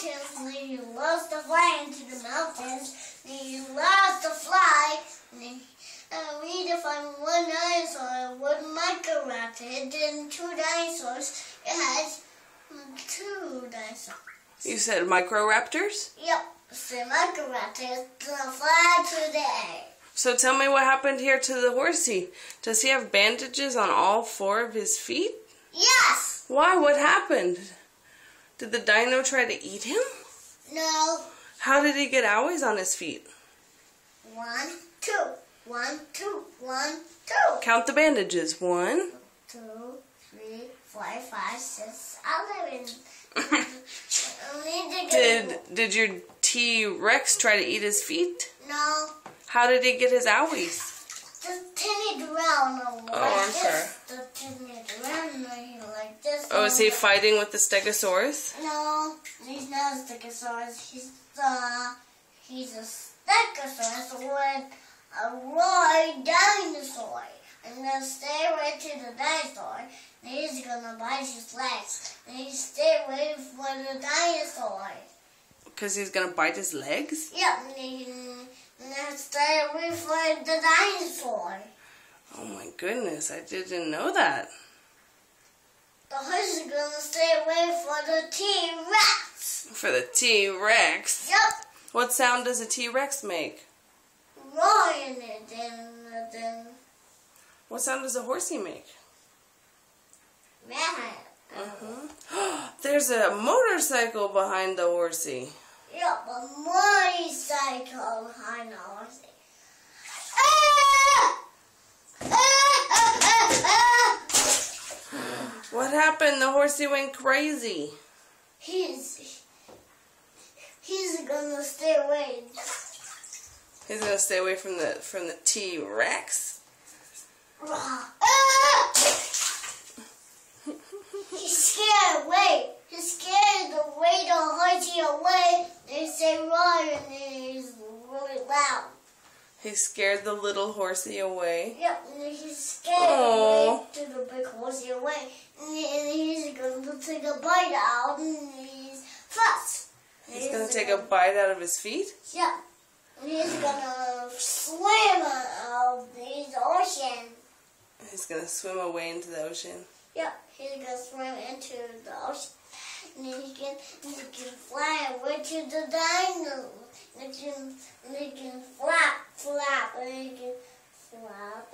mountains, and he loves to fly into the mountains, and he loves to fly, and we defined one dinosaur, one Microraptor, then two dinosaurs. It has two dinosaurs. You said Microraptors? Yep, so Microraptors fly to the air. So tell me what happened here to the horsey. Does he have bandages on all four of his feet? Yes! Why? What happened? Did the dino try to eat him? No. How did he get owies on his feet? 1, 2. 1, 2, 1, 2. Count the bandages. 1, 2, 3, 4, 5, 6, 11. Did your T-Rex try to eat his feet? No. How did he get his owies? Just turn it around like I'm this. Just turn it around like this. Oh, is he fighting with the Stegosaurus? No, he's not a Stegosaurus. He's a Stegosaurus with a roy dinosaur. And then stay away to the dinosaur. And he's gonna bite his legs. And he stay away from the dinosaur. Because he's gonna bite his legs? Yep, and then stay away from the dinosaur. Oh my goodness, I didn't know that. The horse is gonna stay away from the T-Rex. For the T-Rex? Yep. What sound does a T-Rex make? Roaring it, then. What sound does a horsey make? Man. There's a motorcycle behind the horsey. Yep, a motorcycle behind the horsey. What happened? The horsey went crazy. He's gonna stay away. He's gonna stay away from the T-Rex. He's scared away. He's scared away the horsey away. They say roar and he's really loud. He scared the little horsey away. Yep, and he's scared away to the big horsey away. And he's going to take a bite out and he's fast. He's going to take a bite out of his feet? Yeah. And he's going to swim out of the ocean. He's going to swim away into the ocean? Yeah, he's going to swim into the ocean. And then he can fly away to the dino. And he can flap, and he can flap.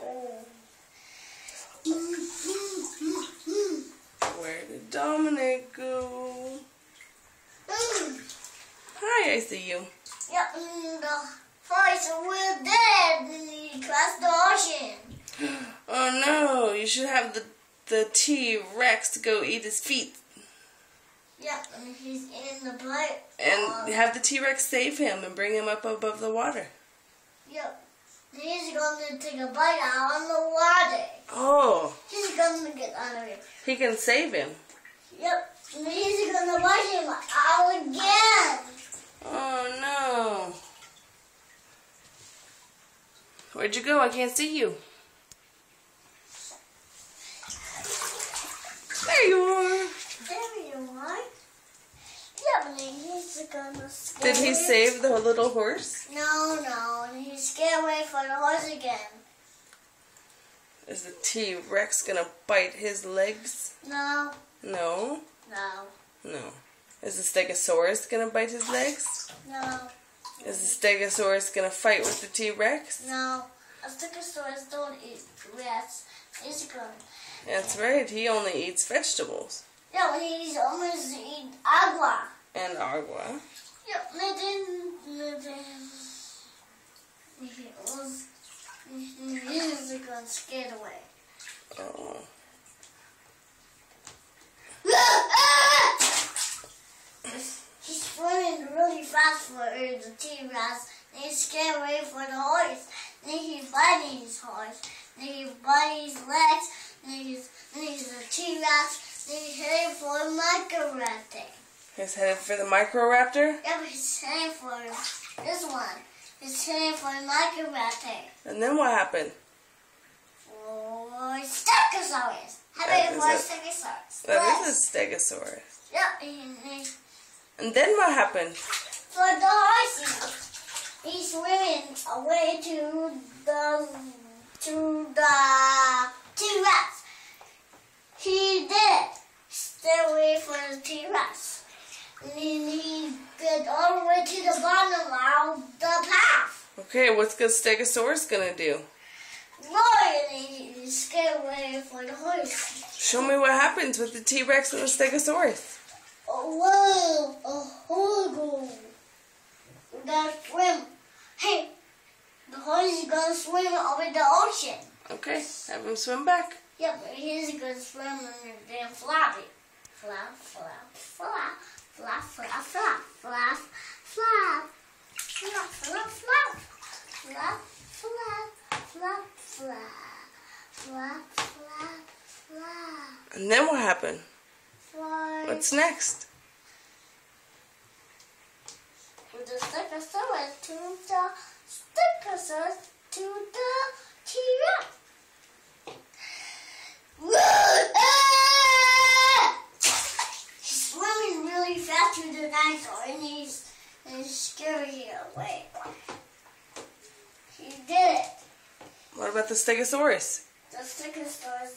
Where did Dominic go? Hi, I see you. Yeah, and the horse will dead and he crossed the ocean. Oh no, you should have the T-Rex go eat his feet. Yeah, and he's in the boat. And have the T-Rex save him and bring him up above the water. Yep. He's going to take a bite out on the water. Oh. He's going to get out of it. He can save him. Yep. And he's going to bite him out again. Oh no. Where'd you go? I can't see you. There you are. There you are. Yeah, but he's gonna scare Did he save the little horse? No, and he's scared away from the horse again. Is the T-Rex gonna bite his legs? No. No? No. Is the Stegosaurus gonna bite his legs? No. Is the Stegosaurus gonna fight with the T-Rex? No. A Stegosaurus don't eat rats. He's gonna. That's right, he only eats vegetables. Yeah, but he's almost eat agua. And agua. Yep, he's gonna scared away. Oh. He's running really fast for the T-Rex. And he's scared away for the horse. And then he's biting his horse. And then he bites his legs. And he's a T-Rex. And he's heading for a Microraptor. He's headed for the Microraptor? Yeah, but he's heading for this one. He's heading for a Microraptor. And then what happened? For Stegosaurus. Heading for a Stegosaurus. That is a Stegosaurus. Yeah, And then what happened? So the horse, he's swimming away to the T-Rex. He did stay away from the T-Rex. And then he got all the way to the bottom of the path. Okay, what's the Stegosaurus gonna do? Roy, and he scared away from the horse. Show me what happens with the T-Rex and the Stegosaurus. Oh, whoa, a horrible. We gotta swim. Hey, the horse is gonna swim over the ocean. Okay, have him swim back. Yep, he's gonna swim and then flap it. Flap, flap, flap, flap, flap, flap, flap, flap, flap, flap, flap, flap, flap, flap, flap, flap, flap, flap. And then what happened? Flap. What's next? With the Stegosaurus to the T-Rex. He's swimming really fast to the dinosaur, and he's scaring it away. He did it. What about the Stegosaurus? The Stegosaurus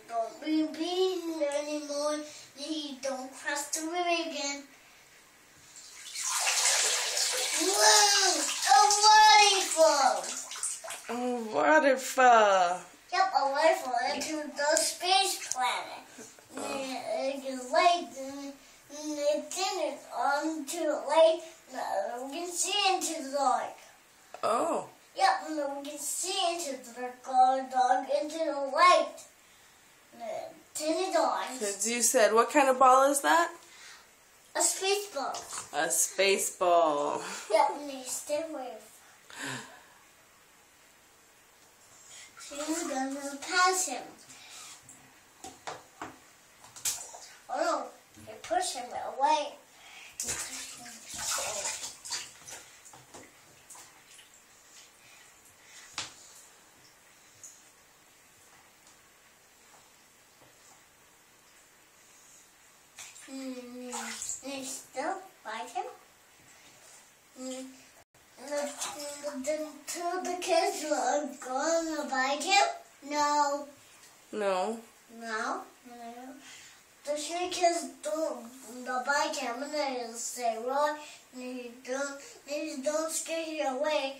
don't be beaten anymore. He don't cross the river again. Whoa! A waterfall! Oh, waterfall. Yep, a waterfall into the space planet. It gets light and it tended onto the light. We can see into the dark. Oh, Yep, and we can see into the dark, into the light. To the dark. because you said, what kind of ball is that? A space ball. A space ball. Yep, and they stay away. She's gonna pass him. Oh no, they push him away. They push him away. They still fight him. The kids are gonna bite him? No. No. No. The three kids don't bite him, and they say, "Roy, they don't scare you away."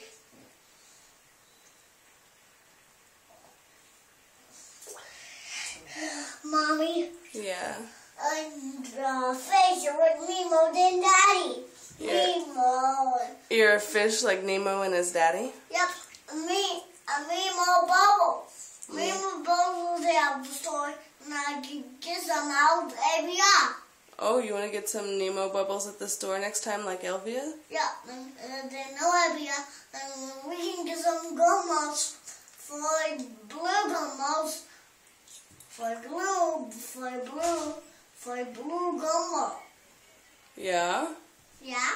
Mommy, Yeah. I'm face with Nemo than Daddy. Yeah. Nemo. You're a fish like Nemo and his daddy? Yep, Nemo Bubbles. Nemo Bubbles at the store, and I can get some out every year. Oh, you want to get some Nemo bubbles at the store next time like Elvia? Yeah, and then no idea, and we can get some gumballs for blue gumballs, for blue gumball. Yeah, Yeah,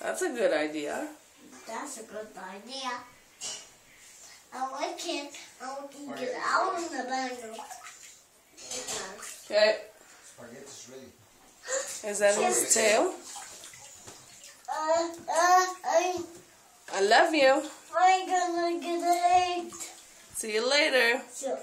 that's a good idea. that's a good idea. And we can get out of the bundle. Okay. Spaghetti's ready. Is that his tail? I'm I love you. gonna get it. See you later. So,